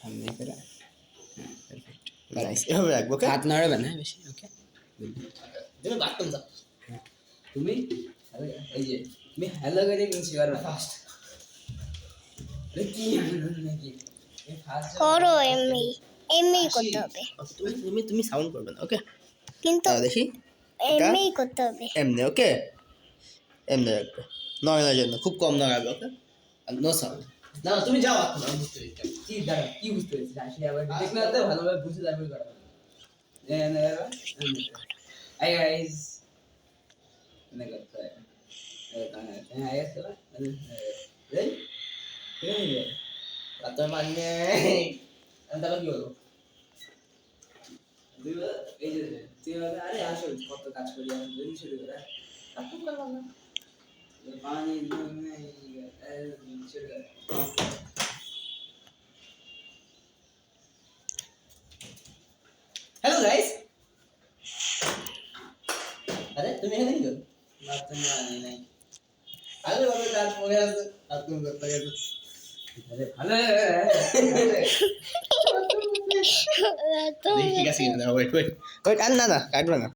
সামনে করে perfect nice, এভাবে রাখবো। ওকে, হাত নাড়াবে না বেশি। ওকে, তুমি বাথরুম যাও। তুমি এই যে তুমি হ্যালো করে মিশে করো ফার্স্ট। কি নাকি ফার্স্ট করো এমনি এমনি করতে হবে, তুমি সাউন্ড করবে না। ওকে, কিন্তু দেখি এমনি করতে হবে। এমনি। ওকে, এমনি রাখবে, নড়ানোর জন্য খুব কম নড়াবে। ওকে, নো সাউন্ড। না তুমি যাও এখন, আমি বুঝতে পেরেছি। কি দাঁড়া কি বুঝতে পেরেছিস? আসলে আবার দেখলে তো ভালোভাবে বুঝে যাবে করা। এই গাইস না করতে হয়। হ্যাঁ এই তো এই এই এত মানে আমি তারপর কি বলবো? এই যে তুই আরে আসো কত কাজ করি আমি যদি শুরু করে আপনি করলাম না পানি নেই শুরু করে। Hello guys. আরে তুমি এখানে কি করো? বাথরুম পানি নাই। আরে বাবা, কাজ পড়ে আছে, আর তুমি করতে গেছো। আরে ভালো তো দেখি ঠিক আছে কিনা। ওয়েট ওয়েট ওয়েট, আর না না কাটবে না।